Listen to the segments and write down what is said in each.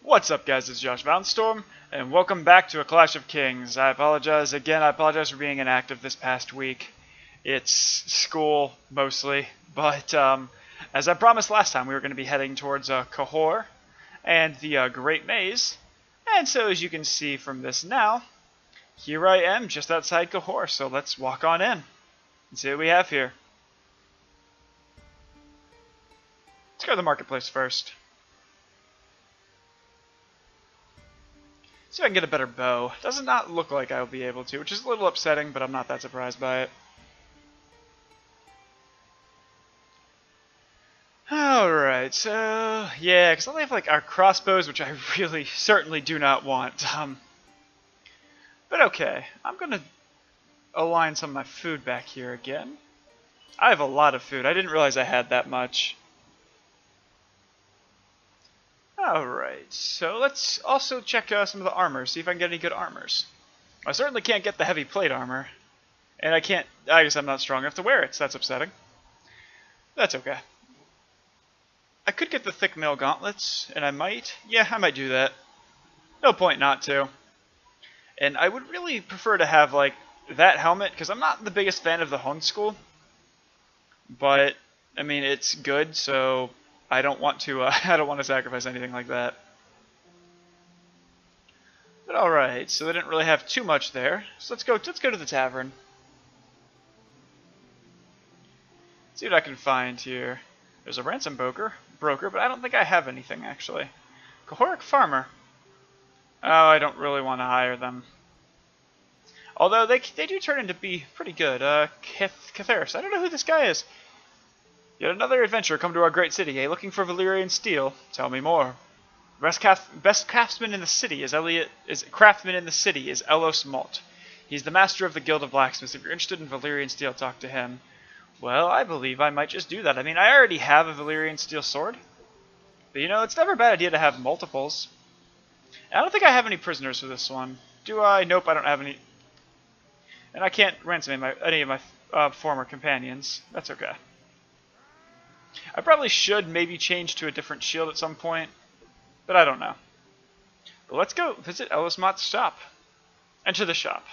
What's up, guys? It's Josh Valenstorm, and welcome back to A Clash of Kings. I apologize for being inactive this past week. It's school, mostly, but as I promised last time, we were going to be heading towards Cahors and the Great Maze, and so as you can see from this now, here I am just outside Cahors, so let's walk on in and see what we have here. Let's go to the marketplace first. See if I can get a better bow. Does not look like I'll be able to, which is a little upsetting, but I'm not that surprised by it. Alright, so yeah, because I only have like our crossbows, which I really certainly do not want. But okay, I'm gonna align some of my food back here again. I have a lot of food. I didn't realize I had that much. Alright, so let's also check some of the armor, see if I can get any good armors. I certainly can't get the heavy plate armor. And I guess I'm not strong enough to wear it, so that's upsetting. That's okay. I could get the thick mail gauntlets, and I might do that. No point not to. And I would really prefer to have, like, that helmet, because I'm not the biggest fan of the Hun School. But, I mean, it's good, so I don't want to sacrifice anything like that. But alright, so they didn't really have too much there. So let's go to the tavern. See what I can find here. There's a ransom broker, but I don't think I have anything actually. Cahoric farmer. Oh, I don't really want to hire them. Although they do turn into be pretty good. Catharis. I don't know who this guy is. Yet another adventurer come to our great city, eh? Looking for Valyrian steel. Tell me more. Best craftsman in the city is Elos Malt. He's the master of the Guild of Blacksmiths. If you're interested in Valyrian steel, talk to him. Well, I believe I might just do that. I mean, I already have a Valyrian steel sword. But you know, it's never a bad idea to have multiples. And I don't think I have any prisoners for this one. Do I? Nope, I don't have any. And I can't ransom any of my former companions. That's okay. I probably should maybe change to a different shield at some point, but I don't know. But let's go visit Elismot's shop. Enter the shop.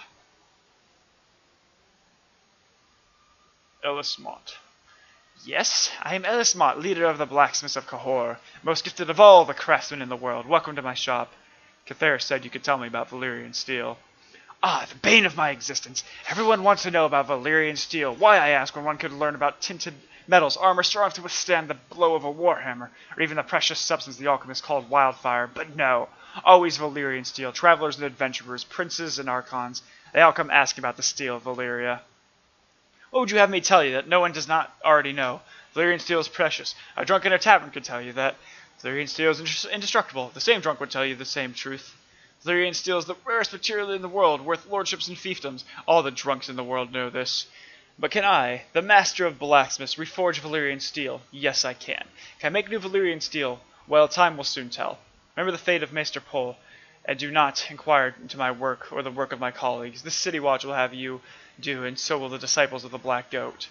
Elismot. Yes, I am Elismot, leader of the blacksmiths of Cahors, most gifted of all the craftsmen in the world. Welcome to my shop. Catharis said you could tell me about Valyrian steel. Ah, the bane of my existence. Everyone wants to know about Valyrian steel. Why, I ask, when one could learn about tinted metals, armor strong enough to withstand the blow of a warhammer, or even the precious substance the alchemist called wildfire. But no, always Valyrian steel. Travelers and adventurers, princes and archons, they all come asking about the steel of Valyria. What would you have me tell you that no one does not already know? Valyrian steel is precious. A drunk in a tavern could tell you that. Valyrian steel is indestructible. The same drunk would tell you the same truth. Valyrian steel is the rarest material in the world, worth lordships and fiefdoms. All the drunks in the world know this. But can I, the master of blacksmiths, reforge Valyrian steel? Yes, I can. Can I make new Valyrian steel? Well, time will soon tell. Remember the fate of Maester Pol, and do not inquire into my work or the work of my colleagues. This city watch will have you do, and so will the disciples of the Black Goat.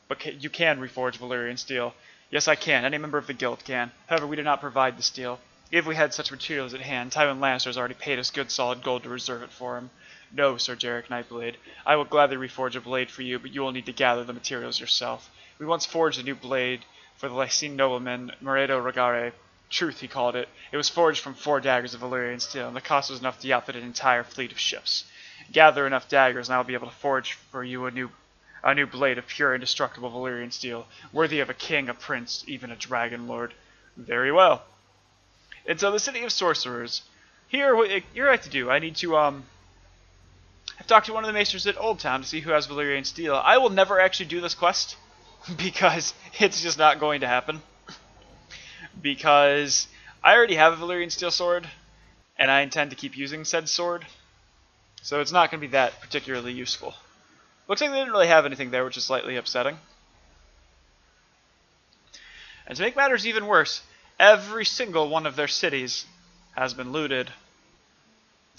But you can reforge Valyrian steel. Yes, I can. Any member of the guild can. However, we do not provide the steel. If we had such materials at hand, Tywin Lannister has already paid us good solid gold to reserve it for him. No, Sir Jarek Nightblade. I will gladly reforge a blade for you, but you will need to gather the materials yourself. We once forged a new blade for the Lycene nobleman, Moredo Regare. Truth, he called it. It was forged from 4 daggers of Valyrian steel, and the cost was enough to outfit an entire fleet of ships. Gather enough daggers, and I will be able to forge for you a new blade of pure, indestructible Valyrian steel, worthy of a king, a prince, even a dragon lord. Very well. And so the city of sorcerers. Here, what you're right to do. I need to I've talked to one of the maesters at Old Town to see who has Valyrian steel. I will never actually do this quest because it's just not going to happen. Because I already have a Valyrian steel sword, and I intend to keep using said sword. So it's not going to be that particularly useful. Looks like they didn't really have anything there, which is slightly upsetting. And to make matters even worse, every single one of their cities has been looted.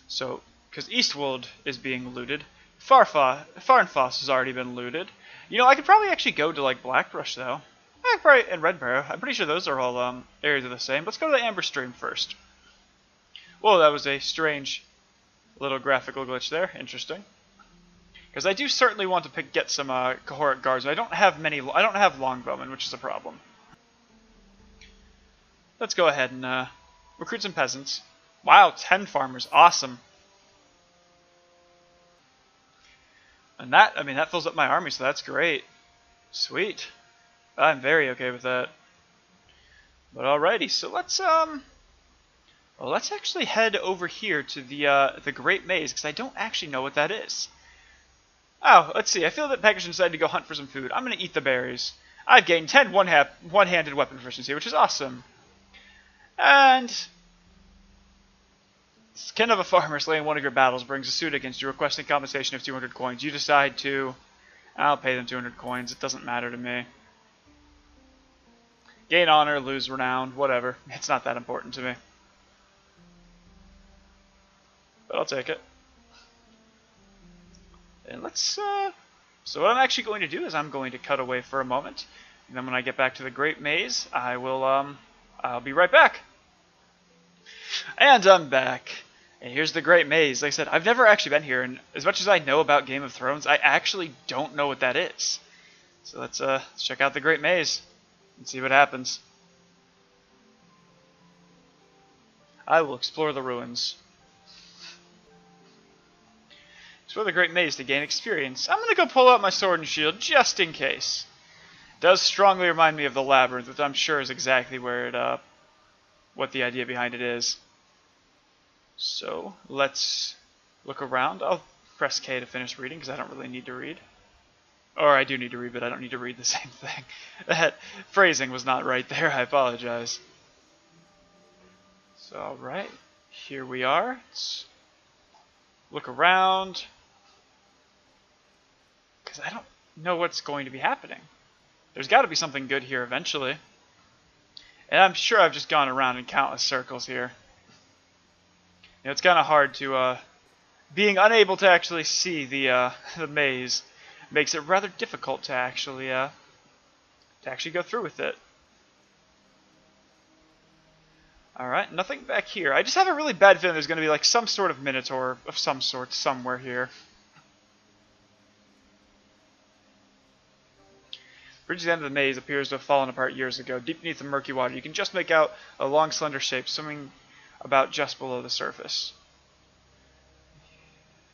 So, because Eastwold is being looted, Farnfoss has already been looted. You know, I could probably actually go to, like, Blackbrush, though. And Redbarrow. I'm pretty sure those are all areas of the same. Let's go to the Amber Stream first. Whoa, that was a strange little graphical glitch there. Interesting. Because I do certainly want to get some cohort guards, but I don't have longbowmen, which is a problem. Let's go ahead and recruit some peasants. Wow, 10 farmers. Awesome. And that, I mean, that fills up my army, so that's great. Sweet. I'm very okay with that. But alrighty, so let's actually head over here to the Great Maze, because I don't actually know what that is. Oh, let's see. I feel that Pegasus decided to go hunt for some food. I'm going to eat the berries. I've gained 10 one-handed weapon proficiency, which is awesome. And skin of a farmer slain one of your battles brings a suit against you requesting compensation of 200 coins. You decide to... I'll pay them 200 coins. It doesn't matter to me. Gain honor, lose renown, whatever. It's not that important to me. But I'll take it. And let's, so what I'm actually going to do is I'm going to cut away for a moment. And then when I get back to the Great Maze, I'll be right back. And I'm back. And here's the Great Maze. Like I said, I've never actually been here, and as much as I know about Game of Thrones, I actually don't know what that is. So let's check out the Great Maze and see what happens. I will explore the ruins. Explore the Great Maze to gain experience. I'm going to go pull out my sword and shield just in case. It does strongly remind me of the Labyrinth, which I'm sure is exactly where it, what the idea behind it is. So let's look around. I'll press K to finish reading because I don't really need to read. Or I do need to read, but I don't need to read the same thing. That phrasing was not right there. I apologize. So, alright. Here we are. Let's look around. Because I don't know what's going to be happening. There's got to be something good here eventually. And I'm sure I've just gone around in countless circles here. You know, it's kind of hard to, being unable to actually see the maze makes it rather difficult to actually go through with it. Alright, nothing back here. I just have a really bad feeling there's going to be like some sort of minotaur of some sort somewhere here. Bridge at the end of the maze appears to have fallen apart years ago. Deep beneath the murky water, you can just make out a long, slender shape swimming about just below the surface.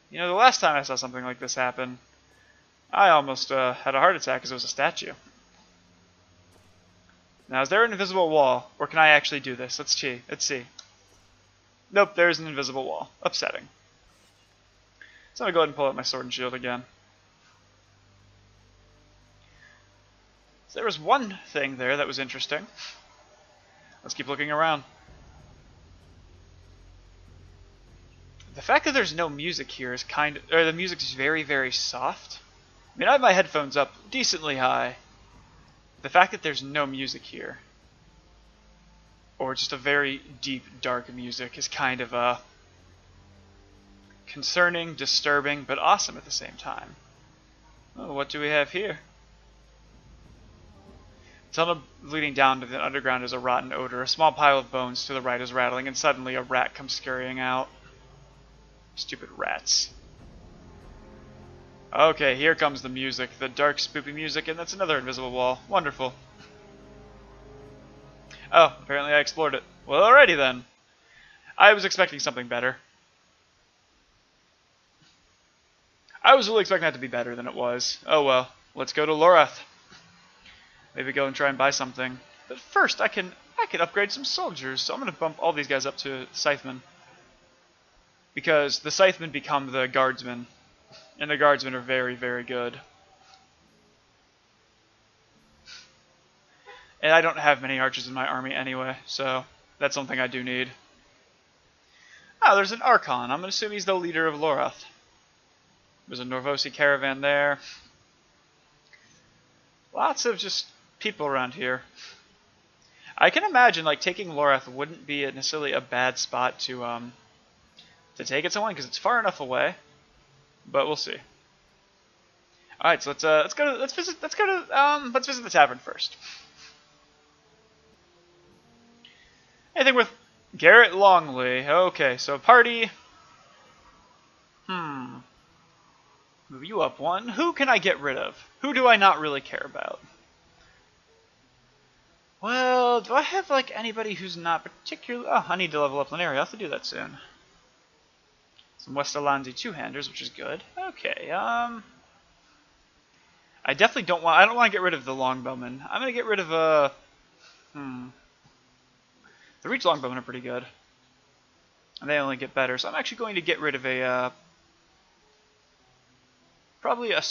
You know, the last time I saw something like this happen, I almost had a heart attack because it was a statue. Now, is there an invisible wall, or can I actually do this? Let's see. Let's see. Nope, there's an invisible wall. Upsetting. So I'm going to go ahead and pull out my sword and shield again. So there was one thing there that was interesting. Let's keep looking around. The fact that there's no music here is the music is very, very soft. I mean, I have my headphones up decently high. The fact that there's no music here, or just a very deep, dark music, is kind of concerning, disturbing, but awesome at the same time. Oh, what do we have here? The tunnel leading down to the underground is a rotten odor. A small pile of bones to the right is rattling, and suddenly a rat comes scurrying out. Stupid rats. Okay, here comes the music. The dark, spoopy music, and that's another invisible wall. Wonderful. Oh, apparently I explored it. Well, alrighty then. I was expecting something better. I was really expecting that to be better than it was. Oh well. Let's go to Lorath. Maybe go and try and buy something. But first, I can upgrade some soldiers. So I'm going to bump all these guys up to Scythemen. Because the Scythemen become the Guardsmen. And the Guardsmen are very, very good. And I don't have many archers in my army anyway, so that's something I do need. Ah, there's an Archon. I'm going to assume he's the leader of Lorath. There's a Norvosi caravan there. Lots of just people around here. I can imagine like taking Lorath wouldn't be necessarily a bad spot to take it someone because it's far enough away. But we'll see. All right, so let's visit the tavern first. Anything worth Garrett Longley. Okay, so party. Move you up one. Who can I get rid of? Who do I not really care about? Well, do I have like anybody who's not particularly... Oh, I need to level up Linearia. I'll have to do that soon. Some Westalandi two-handers, which is good. Okay, I definitely don't want... I don't want to get rid of the Longbowmen. I'm going to get rid of, The Reach Longbowmen are pretty good. And they only get better, so I'm actually going to get rid of a, probably a...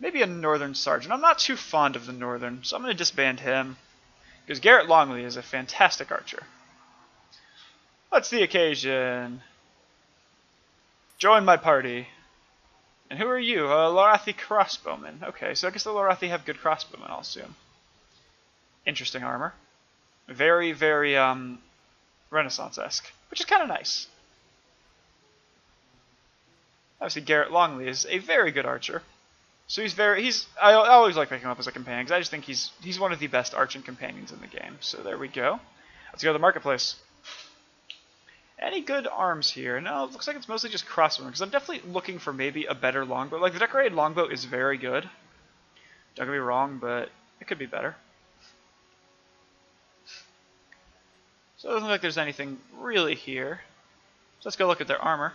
Maybe a Northern Sergeant. I'm not too fond of the Northern, so I'm going to disband him. Because Garrett Longley is a fantastic archer. What's the occasion? Join my party. And who are you? Lorathi crossbowmen. Okay, so I guess the Lorathi have good crossbowmen, I'll assume. Interesting armor. Very, very, Renaissance-esque. Which is kind of nice. Obviously, Garrett Longley is a very good archer. So I always like picking him up as a companion, because I just think he's one of the best arching companions in the game. So there we go. Let's go to the marketplace. Any good arms here? No, it looks like it's mostly just crossbowmen, because I'm definitely looking for maybe a better longbow. Like, the decorated longbow is very good. Don't get me wrong, but it could be better. So it doesn't look like there's anything really here. So let's go look at their armor.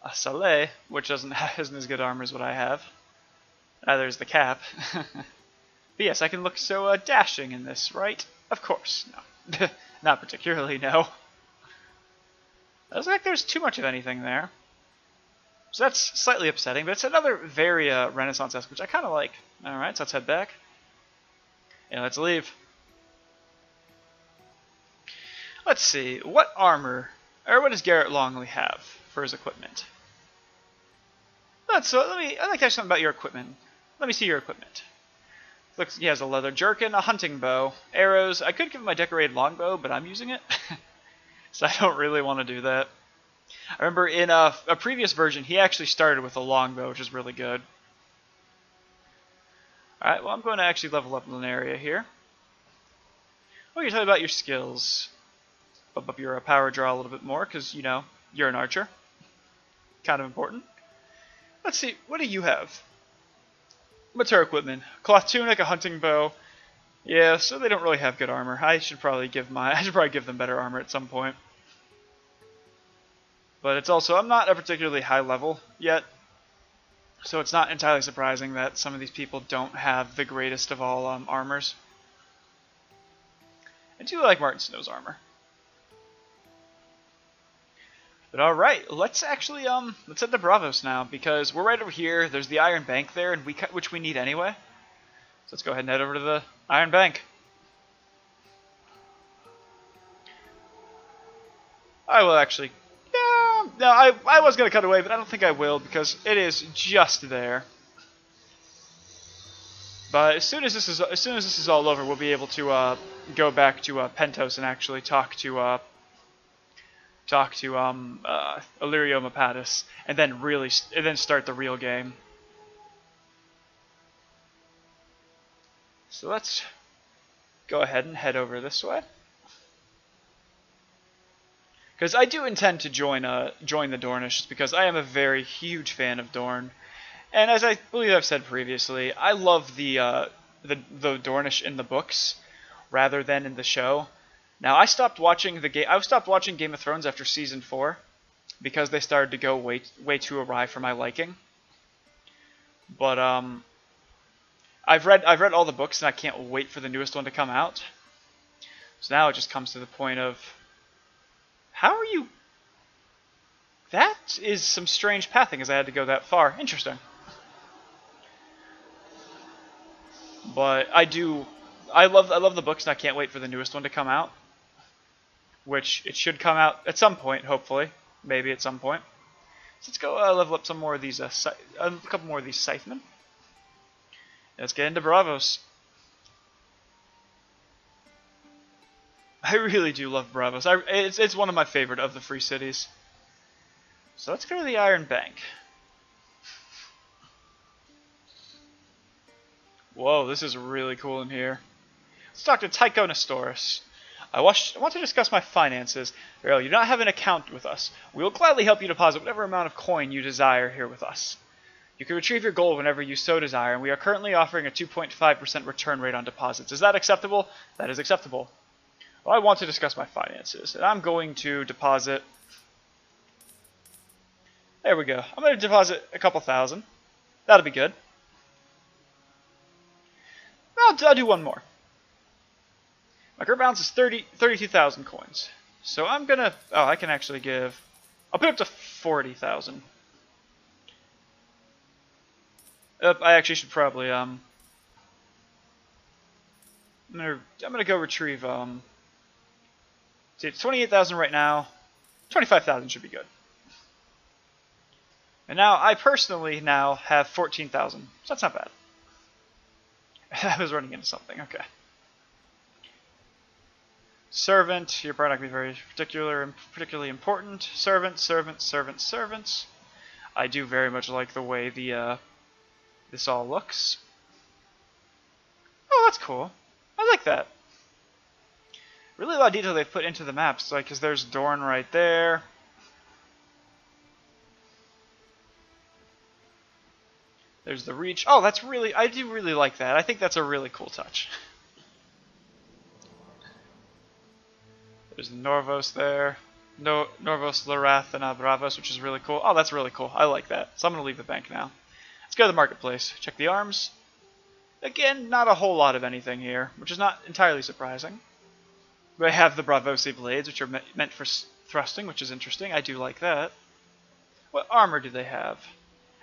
A Saleh, which isn't as good armor as what I have. There's the cap. But yes, I can look so dashing in this, right? Of course, no. Not particularly, no. It looks like there's too much of anything there. So that's slightly upsetting, but it's another very Renaissance-esque, which I kind of like. Alright, so let's head back. And let's leave. Let's see, what armor, or what does Garrett Longley have for his equipment? I'd like to ask something about your equipment. Let me see your equipment. Looks, he has a leather jerkin, a hunting bow, arrows. I could give him my decorated longbow, but I'm using it. So I don't really want to do that. I remember in a previous version, he actually started with a longbow, which is really good. Alright, well I'm going to actually level up Linearia here. Well, you tell me about your skills. Bump up your power draw a little bit more, because, you know, you're an archer. Kind of important. Let's see, what do you have? What's her equipment? Cloth tunic, a hunting bow. Yeah, so they don't really have good armor. I should probably give them better armor at some point. But it's also, I'm not a particularly high level yet, so it's not entirely surprising that some of these people don't have the greatest of all armors. I do like Martin Snow's armor. But alright, let's actually, let's head to Bravos now, because we're right over here, there's the Iron Bank there, and which we need anyway. So let's go ahead and head over to the Iron Bank. I will actually, no, I was going to cut away, but I don't think I will, because it is just there. But as soon as this is all over, we'll be able to go back to Pentos and actually talk to Illyrio Mapatis, and then start the real game. So let's go ahead and head over this way, because I do intend to join the Dornish, because I am a very huge fan of Dorne, and as I believe I've said previously, I love the Dornish in the books rather than in the show. Now, I stopped watching Game of Thrones after season 4 because they started to go way too awry for my liking. But I've read all the books and I can't wait for the newest one to come out. So now it just comes to the point of, how are you? That is some strange pathing, as I had to go that far. Interesting. But I love the books and I can't wait for the newest one to come out. Which it should come out at some point, hopefully, maybe at some point. So let's go level up some more of these, a couple more of these scythemen. Let's get into Bravos. I really do love Bravos. It's one of my favorite of the free cities. So let's go to the Iron Bank. Whoa, this is really cool in here. Let's talk to Tychonosaurus. I want to discuss my finances. Well, you do not have an account with us. We will gladly help you deposit whatever amount of coin you desire here with us. You can retrieve your gold whenever you so desire, and we are currently offering a 2.5% return rate on deposits. Is that acceptable? That is acceptable. Well, I want to discuss my finances, and I'm going to deposit... There we go. I'm going to deposit a couple thousand. That'll be good. I'll do one more. My current balance is 32,000 coins. So I'm going to... Oh, I can actually give... I'll put it up to 40,000. I actually should probably... I'm gonna go retrieve... See, it's 28,000 right now. 25,000 should be good. And now, I personally now have 14,000. So that's not bad. I was running into something. Okay. Servant. You're probably not going to be particularly important. Servants. I do very much like the way the this all looks. Oh, that's cool. I like that. Really a lot of detail they've put into the maps, like, because there's Dorn right there. There's the Reach. Oh, that's really, I do really like that. I think that's a really cool touch. There's the Norvos there. No, Norvos, Larath, and Bravos, which is really cool. Oh, that's really cool. I like that. So I'm going to leave the bank now. Let's go to the marketplace. Check the arms. Again, not a whole lot of anything here, which is not entirely surprising. They have the Bravosi blades, which are meant for thrusting, which is interesting. I do like that. What armor do they have?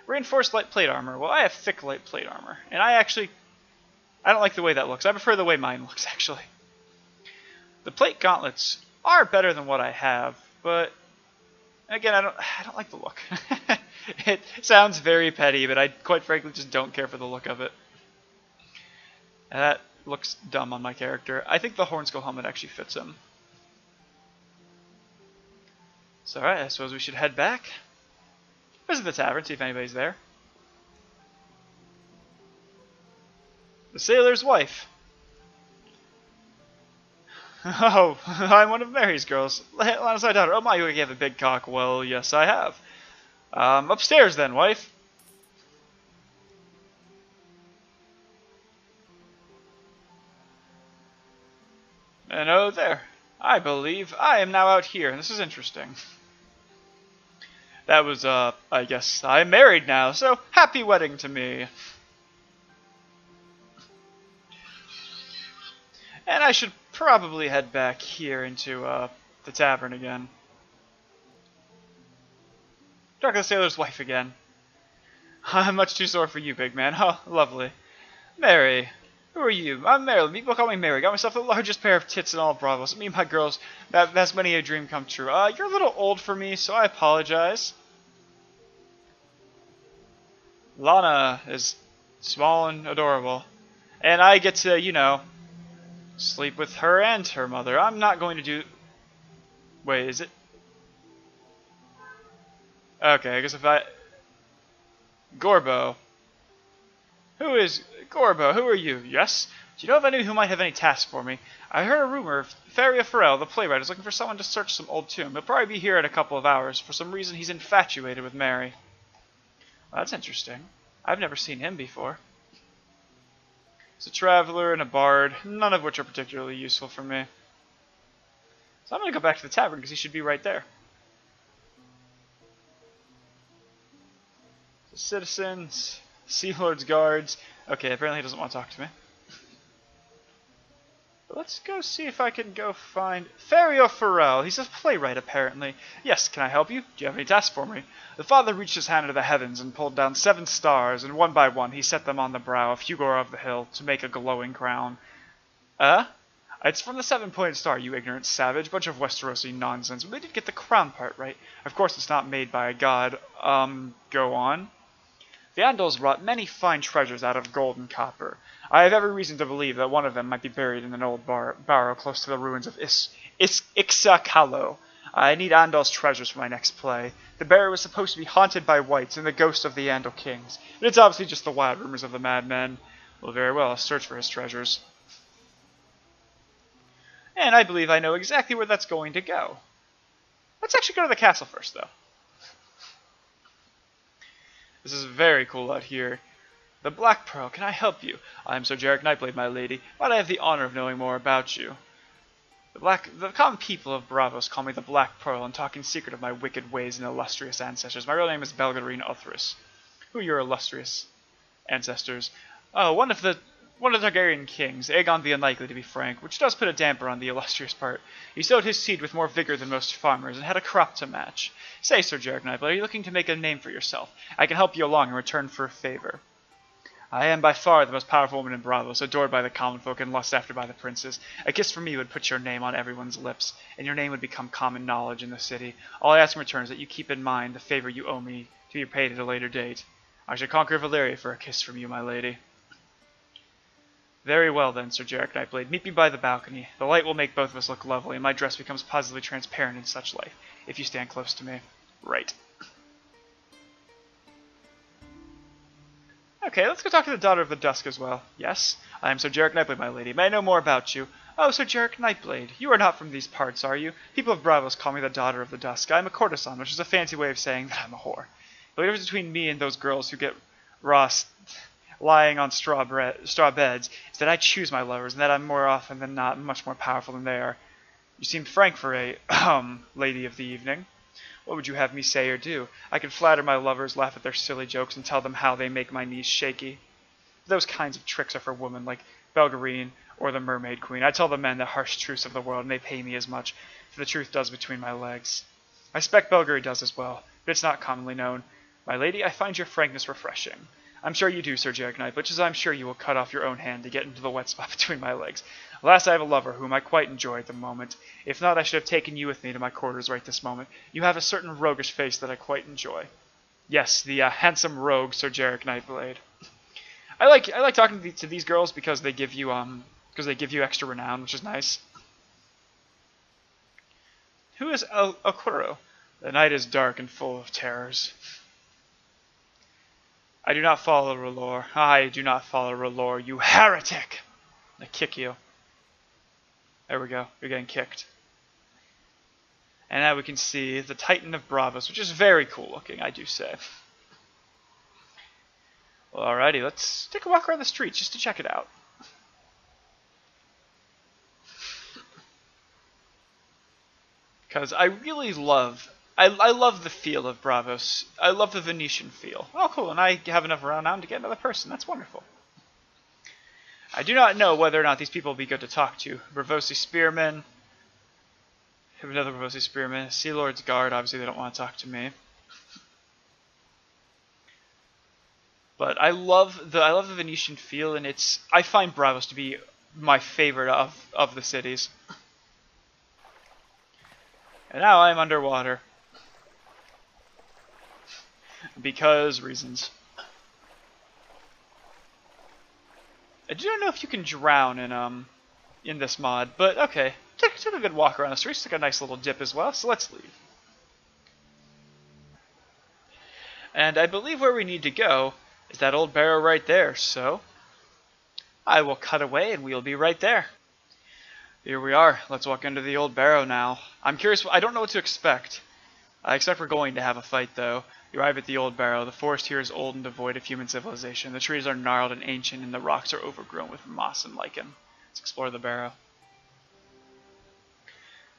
Reinforced light plate armor. Well, I have thick light plate armor, and I don't like the way that looks. I prefer the way mine looks, actually. The plate gauntlets are better than what I have, but again, I don't like the look. It sounds very petty, but I quite frankly just don't care for the look of it. And that looks dumb on my character. I think the Hornskull helmet actually fits him. So alright, I suppose we should head back. Visit the tavern, see if anybody's there. The sailor's wife. Oh, I'm one of Mary's girls. Lana's my daughter. Oh my, you have a big cock. Well, yes, I have. Upstairs then, wife. And oh, there. I believe I am now out here, and this is interesting. That was, I guess I'm married now, so happy wedding to me. And I should probably head back here into, the tavern again. Talk to the sailor's wife again. I'm much too sore for you, big man. Oh, lovely. Mary. Who are you? I'm Mary. People call me Mary. Got myself the largest pair of tits in all of Bravos. Me and my girls, that's many a dream come true. You're a little old for me, so I apologize. Lana is small and adorable. And I get to, you know, sleep with her and her mother. I'm not going to do... Wait, is it? Okay, I guess if I... Gorbo. Who is... Gorbo, who are you? Yes? Do you know of anyone who might have any tasks for me? I heard a rumor Faria Farrell, the playwright, is looking for someone to search some old tomb. He'll probably be here in a couple of hours. For some reason, he's infatuated with Mary. Well, that's interesting. I've never seen him before. He's a traveler and a bard, none of which are particularly useful for me. So I'm going to go back to the tavern because he should be right there. The citizens, Sea Lord's guards. Okay, apparently he doesn't want to talk to me. But let's go see if I can go find Fario Farrell. He's a playwright, apparently. Yes, can I help you? Do you have any tasks for me? The father reached his hand into the heavens and pulled down 7 stars, and one by one he set them on the brow of Hugor of the Hill to make a glowing crown. It's from the 7-pointed star, you ignorant savage. Bunch of Westerosi nonsense. But they did get the crown part right. Of course it's not made by a god. Go on. The Andals brought many fine treasures out of gold and copper. I have every reason to believe that one of them might be buried in an old barrow close to the ruins of Ixacalo. I need Andal's treasures for my next play. The barrow was supposed to be haunted by whites and the ghosts of the Andal kings, but it's obviously just the wild rumors of the madmen. Well, very well. I'll search for his treasures. And I believe I know exactly where that's going to go. Let's actually go to the castle first, though. This is very cool out here. The Black Pearl, can I help you? I am Sir Jarek Nightblade, my lady. Might I have the honor of knowing more about you? The common people of Bravos call me the Black Pearl and talk in secret of my wicked ways and illustrious ancestors. My real name is Belgarine Uthris. Who are your illustrious ancestors? Oh, one of the Targaryen kings, Aegon the Unlikely to be frank, which does put a damper on the illustrious part. He sowed his seed with more vigor than most farmers, and had a crop to match. Say, Sir Jarek Nightblade, are you looking to make a name for yourself? I can help you along in return for a favor. I am by far the most powerful woman in Bravos, adored by the common folk and lusted after by the princes. A kiss from me would put your name on everyone's lips, and your name would become common knowledge in the city. All I ask in return is that you keep in mind the favor you owe me to be paid at a later date. I shall conquer Valyria for a kiss from you, my lady. Very well then, Sir Jarek Nightblade. Meet me by the balcony. The light will make both of us look lovely, and my dress becomes positively transparent in such light, if you stand close to me. Right. Okay, let's go talk to the daughter of the Dusk as well. Yes, I am Sir Jarek Nightblade, my lady. May I know more about you? Oh, Sir Jarek Nightblade, you are not from these parts, are you? People of Bravos call me the daughter of the Dusk. I am a courtesan, which is a fancy way of saying that I'm a whore. The difference between me and those girls who get lying on straw beds is that I choose my lovers, and that I'm more often than not much more powerful than they are. You seem frank for a, lady of the evening. What would you have me say or do? I can flatter my lovers, laugh at their silly jokes, and tell them how they make my knees shaky. Those kinds of tricks are for women like Belgarine or the Mermaid Queen. I tell the men the harsh truths of the world, and they pay me as much, for the truth does between my legs. I suspect Belgarine does as well, but it's not commonly known. My lady, I find your frankness refreshing. I'm sure you do, Sir Jarek Knight, but as I'm sure you will cut off your own hand to get into the wet spot between my legs. Alas, I have a lover whom I quite enjoy at the moment. If not, I should have taken you with me to my quarters right this moment. You have a certain roguish face that I quite enjoy. Yes, the handsome rogue Sir Jarek Nightblade. I like talking to these girls because they give you extra renown, which is nice. Who is Okuro? The night is dark and full of terrors. I do not follow R'hllor. I do not follow R'hllor, you heretic! I kick you. There we go. You're getting kicked. And now we can see the Titan of Bravos, which is very cool looking, I do say. Well, alrighty, let's take a walk around the streets just to check it out. Because I really love... I love the feel of Bravos. I love the Venetian feel. Oh, cool, and I have enough renown to get another person. That's wonderful. I do not know whether or not these people will be good to talk to. Bravosi Spearman. Have another Bravosi Spearman. Sea Lord's Guard. Obviously, they don't want to talk to me. But I love the Venetian feel, and I find Bravos to be my favorite of the cities. And now I'm underwater. Because reasons. I do not know if you can drown in this mod, but okay. Took a good walk around the streets, took a nice little dip as well, so let's leave. And I believe where we need to go is that old barrow right there, so I will cut away and we'll be right there. Here we are. Let's walk into the old barrow now. I'm curious, I don't know what to expect. I expect we're going to have a fight though. You arrive at the old barrow. The forest here is old and devoid of human civilization. The trees are gnarled and ancient, and the rocks are overgrown with moss and lichen. Let's explore the barrow.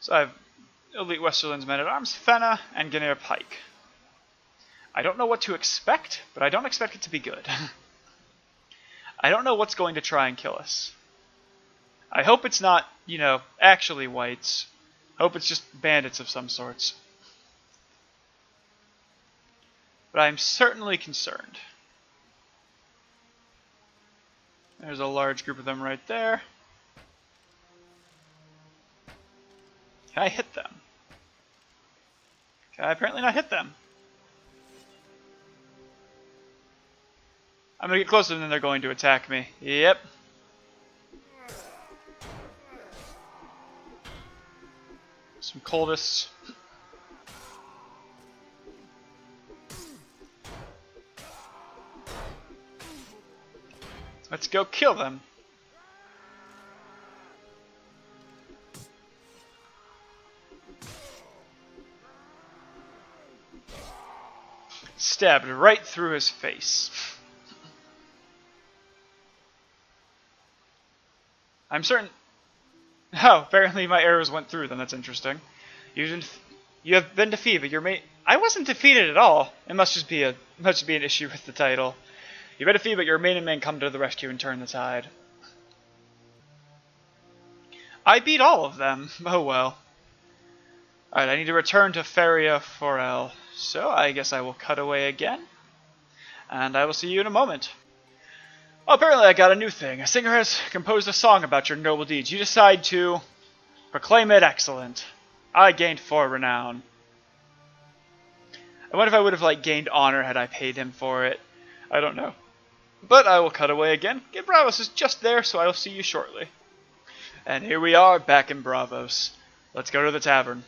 So I have elite Westerland's men-at-arms, Fenna, and Ganir Pike. I don't know what to expect, but I don't expect it to be good. I don't know what's going to try and kill us. I hope it's not, actually whites. I hope it's just bandits of some sorts. But I'm certainly concerned. There's a large group of them right there. Can I hit them? Can I apparently not hit them? I'm going to get closer and then they're going to attack me. Yep. Some cultists. Let's go kill them. Stabbed right through his face. I'm certain... Oh, apparently my arrows went through them. That's interesting. You have been defeated, but your mate... I wasn't defeated at all. It must just be an issue with the title. You've been defeated, but your main and men come to the rescue and turn the tide. I beat all of them. Oh well. Alright, I need to return to Feria Forel. So I guess I will cut away again. And I will see you in a moment. Oh, apparently I got a new thing. A singer has composed a song about your noble deeds. You decide to proclaim it excellent. I gained 4 renown. I wonder if I would have gained honor had I paid him for it. I don't know. But I will cut away again. Get Bravos is just there, so I will see you shortly. And here we are, back in Bravos. Let's go to the tavern.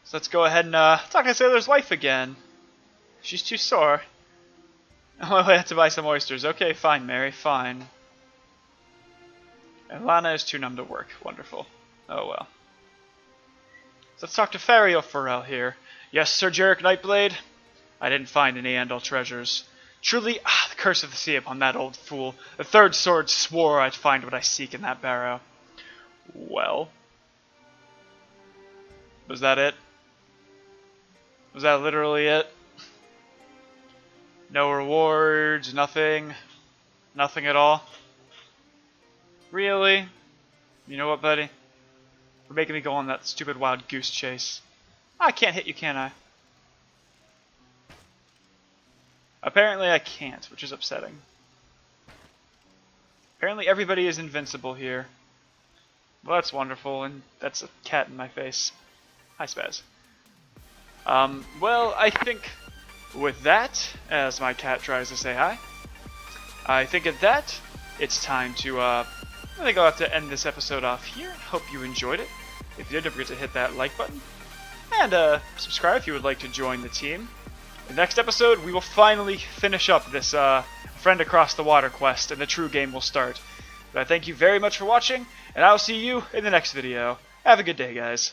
So let's go ahead and talk to Sailor's wife again. She's too sore. Oh, I have to buy some oysters. Okay, fine, Mary, fine. And Lana is too numb to work. Wonderful. Oh well. So let's talk to Feria Forel here. Yes, Sir Jarek Nightblade? I didn't find any Andal treasures. Truly, the curse of the sea upon that old fool. The third sword swore I'd find what I seek in that barrow. Well. Was that it? Was that literally it? No rewards, nothing. Nothing at all. Really? You know what, buddy? You're making me go on that stupid wild goose chase. I can't hit you, can I? Apparently I can't, which is upsetting. Apparently everybody is invincible here. Well, that's wonderful, and that's a cat in my face. Hi, Spaz. Well, I think with that, as my cat tries to say hi, I think at that, it's time to, I think I'll have to end this episode off here. Hope you enjoyed it. If you did, don't forget to hit that like button. And, subscribe if you would like to join the team. In the next episode, we will finally finish up this, Friend Across the Water quest, and the true game will start. But I thank you very much for watching, and I will see you in the next video. Have a good day, guys.